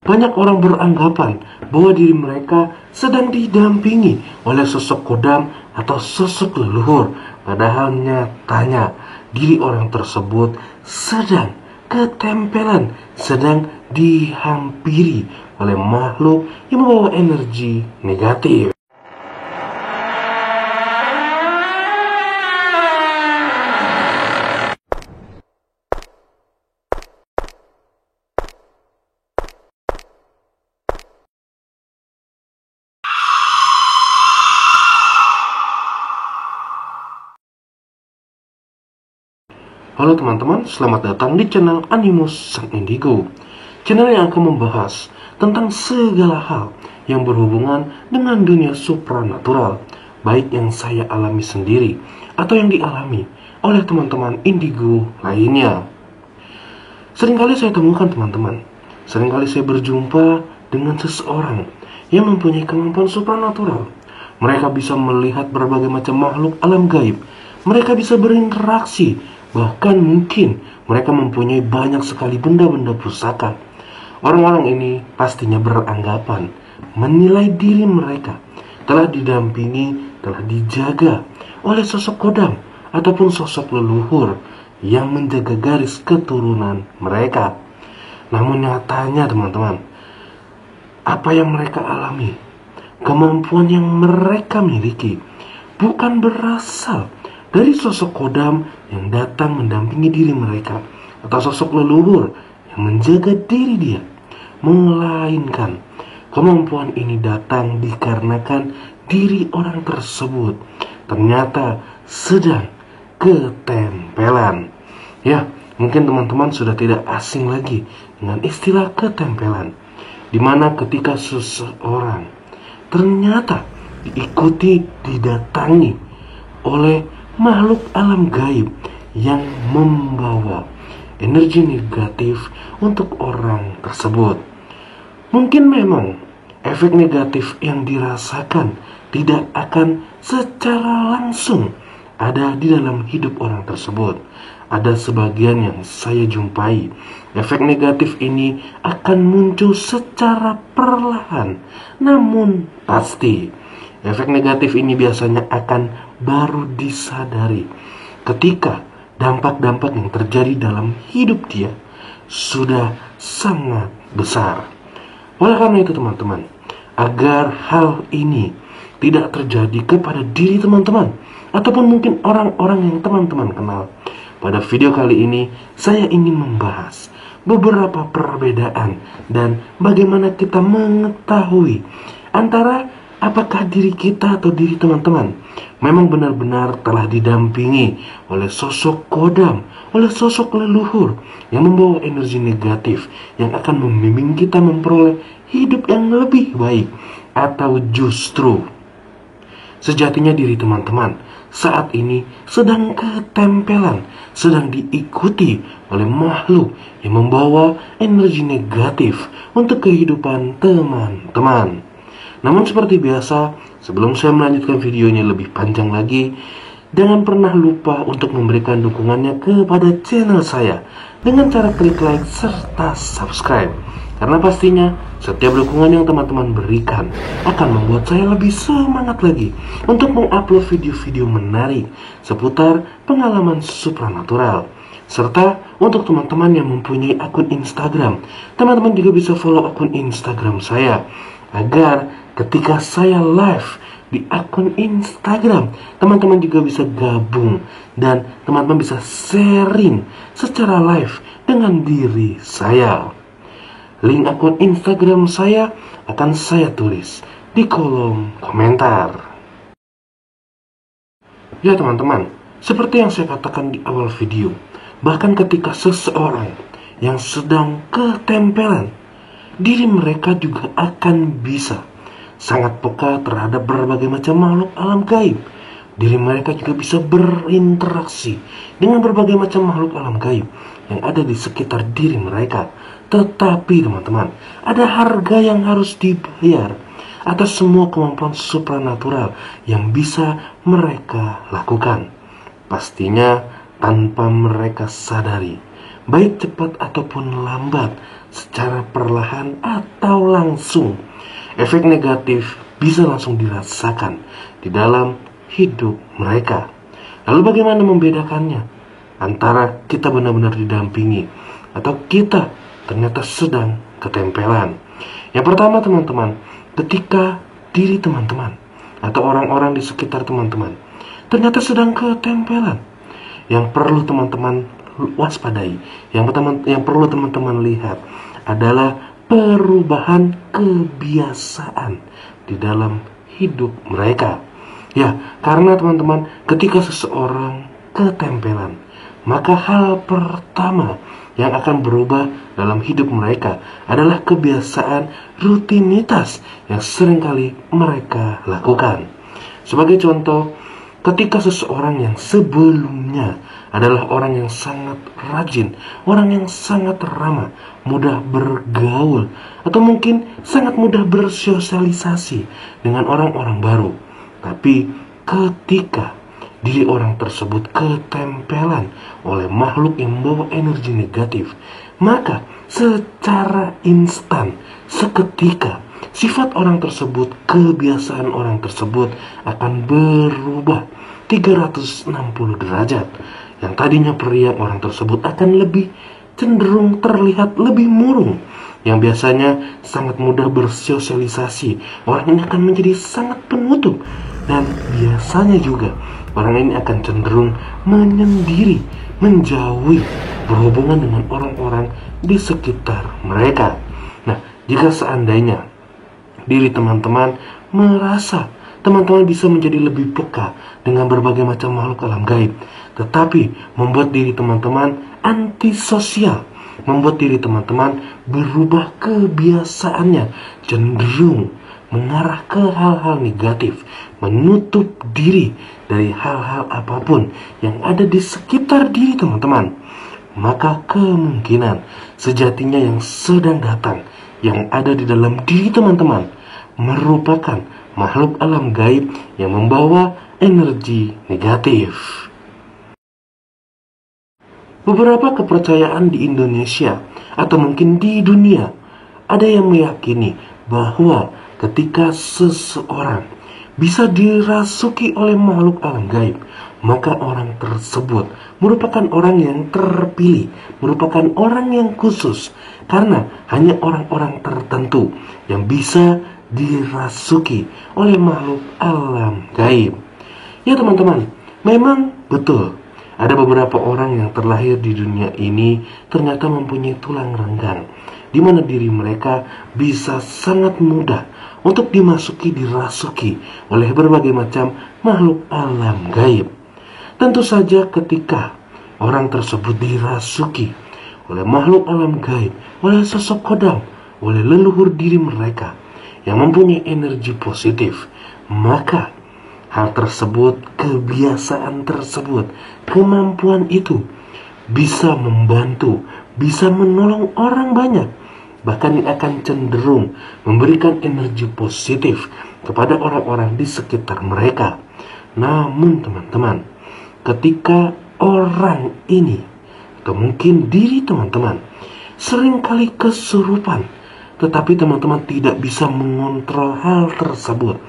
banyak orang beranggapan bahwa diri mereka sedang didampingi oleh sosok kodam atau sosok leluhur. Padahal nyatanya diri orang tersebut sedang ketempelan, sedang dihampiri oleh makhluk yang membawa energi negatif. Halo teman-teman, selamat datang di channel Animus Sang Indigo. Channel yang akan membahas tentang segala hal yang berhubungan dengan dunia supranatural, baik yang saya alami sendiri atau yang dialami oleh teman-teman indigo lainnya. Seringkali saya temukan teman-teman, seringkali saya berjumpa dengan seseorang yang mempunyai kemampuan supranatural. Mereka bisa melihat berbagai macam makhluk alam gaib. Mereka bisa berinteraksi. Bahkan mungkin mereka mempunyai banyak sekali benda-benda pusaka. Orang-orang ini pastinya beranggapan menilai diri mereka telah didampingi, telah dijaga oleh sosok kodam ataupun sosok leluhur yang menjaga garis keturunan mereka. Namun nyatanya teman-teman, apa yang mereka alami, kemampuan yang mereka miliki bukan berasal dari sosok kodam yang datang mendampingi diri mereka atau sosok leluhur yang menjaga diri dia, melainkan kemampuan ini datang dikarenakan diri orang tersebut ternyata sedang ketempelan. Ya, mungkin teman-teman sudah tidak asing lagi dengan istilah ketempelan, dimana ketika seseorang ternyata didatangi oleh makhluk alam gaib yang membawa energi negatif untuk orang tersebut. Mungkin memang efek negatif yang dirasakan tidak akan secara langsung ada di dalam hidup orang tersebut. Ada sebagian yang saya jumpai, efek negatif ini akan muncul secara perlahan, namun pasti. Efek negatif ini biasanya akan baru disadari ketika dampak-dampak yang terjadi dalam hidup dia sudah sangat besar. Oleh karena itu teman-teman, agar hal ini tidak terjadi kepada diri teman-teman ataupun mungkin orang-orang yang teman-teman kenal, pada video kali ini saya ingin membahas beberapa perbedaan dan bagaimana kita mengetahui antara apakah diri kita atau diri teman-teman memang benar-benar telah didampingi oleh sosok kodam, oleh sosok leluhur yang membawa energi negatif yang akan membimbing kita memperoleh hidup yang lebih baik, atau justru sejatinya diri teman-teman saat ini sedang ketempelan, sedang diikuti oleh makhluk yang membawa energi negatif untuk kehidupan teman-teman. Namun seperti biasa, sebelum saya melanjutkan videonya lebih panjang lagi, jangan pernah lupa untuk memberikan dukungannya kepada channel saya dengan cara klik like serta subscribe. Karena pastinya setiap dukungan yang teman-teman berikan akan membuat saya lebih semangat lagi untuk mengupload video-video menarik seputar pengalaman supranatural. Serta untuk teman-teman yang mempunyai akun Instagram, teman-teman juga bisa follow akun Instagram saya, agar ketika saya live di akun Instagram, teman-teman juga bisa gabung dan teman-teman bisa sharing secara live dengan diri saya. Link akun Instagram saya akan saya tulis di kolom komentar. Ya teman-teman, seperti yang saya katakan di awal video, bahkan ketika seseorang yang sedang ketempelan, diri mereka juga akan bisa sangat peka terhadap berbagai macam makhluk alam gaib. Diri mereka juga bisa berinteraksi dengan berbagai macam makhluk alam gaib yang ada di sekitar diri mereka. Tetapi teman-teman, ada harga yang harus dibayar atas semua kemampuan supranatural yang bisa mereka lakukan. Pastinya tanpa mereka sadari, baik cepat ataupun lambat, secara perlahan atau langsung. Efek negatif bisa langsung dirasakan di dalam hidup mereka. Lalu bagaimana membedakannya antara kita benar-benar didampingi atau kita ternyata sedang ketempelan? Yang pertama teman-teman, ketika diri teman-teman atau orang-orang di sekitar teman-teman ternyata sedang ketempelan, yang perlu teman-teman waspadai, yang perlu teman-teman lihat adalah perubahan kebiasaan di dalam hidup mereka. Ya, karena teman-teman, ketika seseorang ketempelan, maka hal pertama yang akan berubah dalam hidup mereka adalah kebiasaan rutinitas yang seringkali mereka lakukan. Sebagai contoh, ketika seseorang yang sebelumnya adalah orang yang sangat rajin, orang yang sangat ramah, mudah bergaul, atau mungkin sangat mudah bersosialisasi dengan orang-orang baru. Tapi ketika diri orang tersebut ketempelan oleh makhluk yang membawa energi negatif, maka secara instan, seketika, sifat orang tersebut, kebiasaan orang tersebut akan berubah 360 derajat. Yang tadinya periang orang tersebut akan lebih cenderung terlihat lebih murung. Yang biasanya sangat mudah bersosialisasi, orang ini akan menjadi sangat penutup. Dan biasanya juga orang ini akan cenderung menyendiri, menjauhi berhubungan dengan orang-orang di sekitar mereka. Nah, jika seandainya diri teman-teman merasa teman-teman bisa menjadi lebih peka dengan berbagai macam makhluk alam gaib, tetapi membuat diri teman-teman antisosial, membuat diri teman-teman berubah kebiasaannya cenderung mengarah ke hal-hal negatif, menutup diri dari hal-hal apapun yang ada di sekitar diri teman-teman, maka kemungkinan sejatinya yang sedang datang, yang ada di dalam diri teman-teman, merupakan makhluk alam gaib yang membawa energi negatif. Beberapa kepercayaan di Indonesia atau mungkin di dunia, ada yang meyakini bahwa ketika seseorang bisa dirasuki oleh makhluk alam gaib, maka orang tersebut merupakan orang yang terpilih, merupakan orang yang khusus, karena hanya orang-orang tertentu yang bisa dirasuki oleh makhluk alam gaib. Ya teman-teman, memang betul ada beberapa orang yang terlahir di dunia ini ternyata mempunyai tulang renggang, di mana diri mereka bisa sangat mudah untuk dirasuki oleh berbagai macam makhluk alam gaib. Tentu saja ketika orang tersebut dirasuki oleh makhluk alam gaib, oleh sosok kodam, oleh leluhur diri mereka yang mempunyai energi positif, maka hal tersebut, kebiasaan tersebut, kemampuan itu bisa membantu, bisa menolong orang banyak. Bahkan ini akan cenderung memberikan energi positif kepada orang-orang di sekitar mereka. Namun teman-teman, ketika orang ini, atau mungkin diri teman-teman, seringkali kesurupan, tetapi teman-teman tidak bisa mengontrol hal tersebut,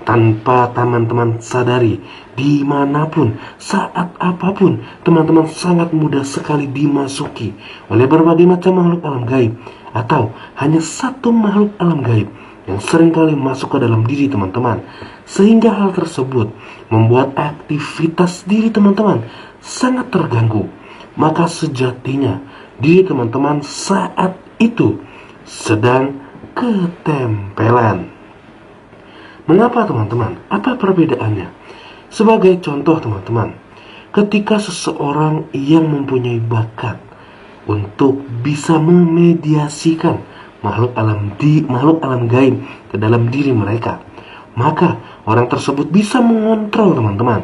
tanpa teman-teman sadari, dimanapun, saat apapun, teman-teman sangat mudah sekali dimasuki oleh berbagai macam makhluk alam gaib, atau hanya satu makhluk alam gaib yang seringkali masuk ke dalam diri teman-teman, sehingga hal tersebut membuat aktivitas diri teman-teman sangat terganggu. Maka sejatinya diri teman-teman saat itu sedang ketempelan. Mengapa teman-teman? Apa perbedaannya? Sebagai contoh teman-teman, ketika seseorang yang mempunyai bakat untuk bisa memediasikan makhluk alam gaib ke dalam diri mereka, maka orang tersebut bisa mengontrol teman-teman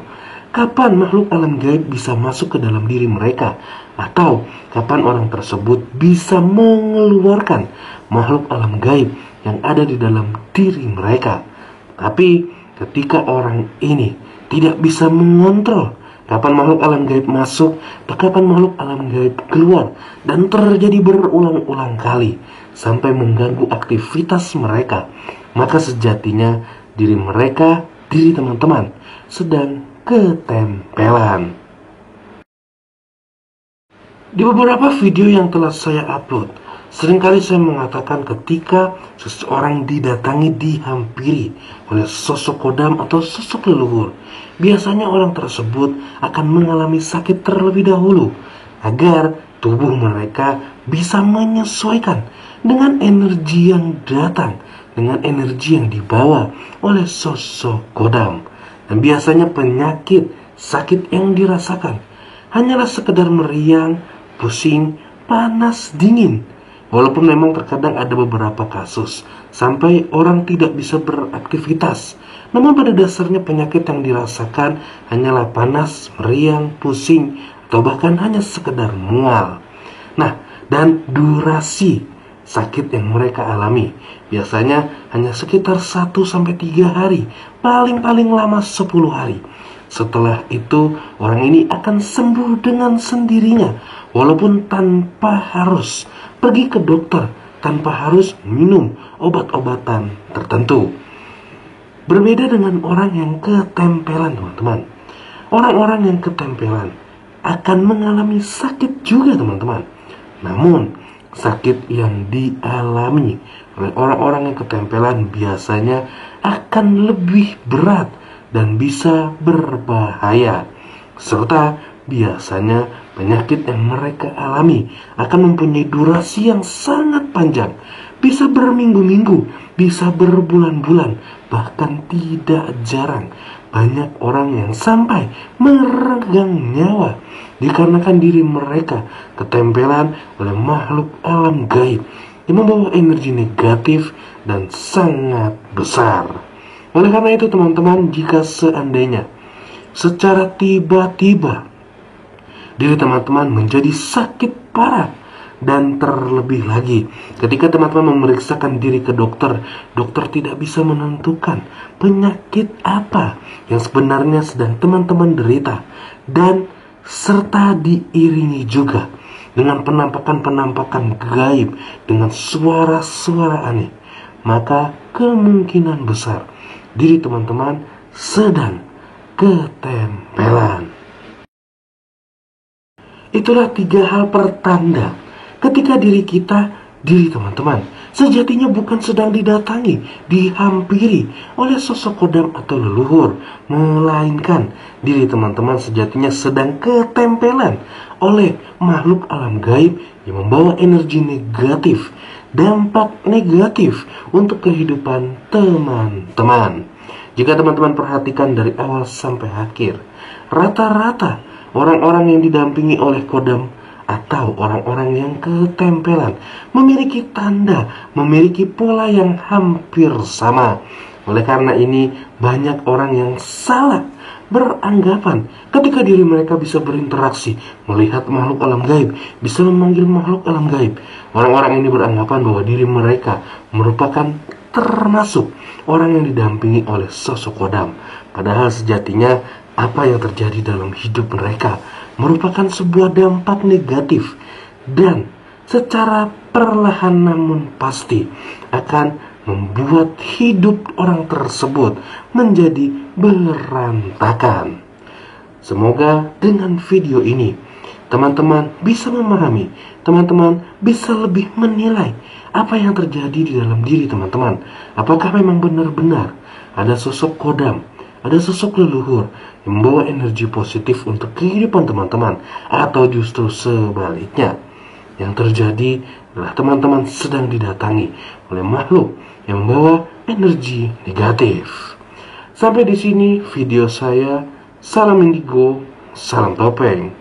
kapan makhluk alam gaib bisa masuk ke dalam diri mereka, atau kapan orang tersebut bisa mengeluarkan makhluk alam gaib yang ada di dalam diri mereka. Tapi ketika orang ini tidak bisa mengontrol kapan makhluk alam gaib masuk, kapan makhluk alam gaib keluar, dan terjadi berulang-ulang kali sampai mengganggu aktivitas mereka, maka sejatinya diri mereka, diri teman-teman, sedang ketempelan. Di beberapa video yang telah saya upload, seringkali saya mengatakan ketika seseorang didatangi, dihampiri oleh sosok kodam atau sosok leluhur, biasanya orang tersebut akan mengalami sakit terlebih dahulu agar tubuh mereka bisa menyesuaikan dengan energi yang datang, dengan energi yang dibawa oleh sosok kodam. Dan biasanya penyakit, sakit yang dirasakan hanyalah sekedar meriang, pusing, panas, dingin. Walaupun memang terkadang ada beberapa kasus sampai orang tidak bisa beraktivitas, namun pada dasarnya penyakit yang dirasakan hanyalah panas, meriang, pusing, atau bahkan hanya sekedar mual. Nah, dan durasi sakit yang mereka alami biasanya hanya sekitar 1-3 hari, paling lama 10 hari. Setelah itu orang ini akan sembuh dengan sendirinya, walaupun tanpa harus pergi ke dokter, tanpa harus minum obat-obatan tertentu. Berbeda dengan orang yang ketempelan, teman-teman. Orang-orang yang ketempelan akan mengalami sakit juga, teman-teman. Namun sakit yang dialami oleh orang-orang yang ketempelan biasanya akan lebih berat dan bisa berbahaya, serta biasanya penyakit yang mereka alami akan mempunyai durasi yang sangat panjang, bisa berminggu-minggu, bisa berbulan-bulan, bahkan tidak jarang banyak orang yang sampai meregang nyawa dikarenakan diri mereka ketempelan oleh makhluk alam gaib yang membawa energi negatif dan sangat besar. Oleh karena itu teman-teman, jika seandainya secara tiba-tiba diri teman-teman menjadi sakit parah, dan terlebih lagi ketika teman-teman memeriksakan diri ke dokter, dokter tidak bisa menentukan penyakit apa yang sebenarnya sedang teman-teman derita, dan serta diiringi juga dengan penampakan-penampakan gaib dengan suara-suara aneh, maka kemungkinan besar diri teman-teman sedang ketempelan. Itulah 3 hal pertanda ketika diri kita, diri teman-teman, sejatinya bukan sedang didatangi, dihampiri oleh sosok kodam atau leluhur, melainkan diri teman-teman sejatinya sedang ketempelan oleh makhluk alam gaib yang membawa energi negatif, dampak negatif untuk kehidupan teman-teman. Jika teman-teman perhatikan dari awal sampai akhir, rata-rata orang-orang yang didampingi oleh kodam atau orang-orang yang ketempelan memiliki tanda, memiliki pola yang hampir sama. Oleh karena ini, banyak orang yang salah beranggapan ketika diri mereka bisa berinteraksi, melihat makhluk alam gaib, bisa memanggil makhluk alam gaib. Orang-orang ini beranggapan bahwa diri mereka merupakan termasuk orang yang didampingi oleh sosok kodam. Padahal sejatinya apa yang terjadi dalam hidup mereka merupakan sebuah dampak negatif dan secara perlahan namun pasti akan membuat hidup orang tersebut menjadi berantakan. Semoga dengan video ini teman-teman bisa memahami, teman-teman bisa lebih menilai apa yang terjadi di dalam diri teman-teman. Apakah memang benar-benar ada sosok kodam, ada sosok leluhur yang membawa energi positif untuk kehidupan teman-teman, atau justru sebaliknya, yang terjadi adalah teman-teman sedang didatangi oleh makhluk yang membawa energi negatif. Sampai di sini video saya. Salam indigo, salam topeng.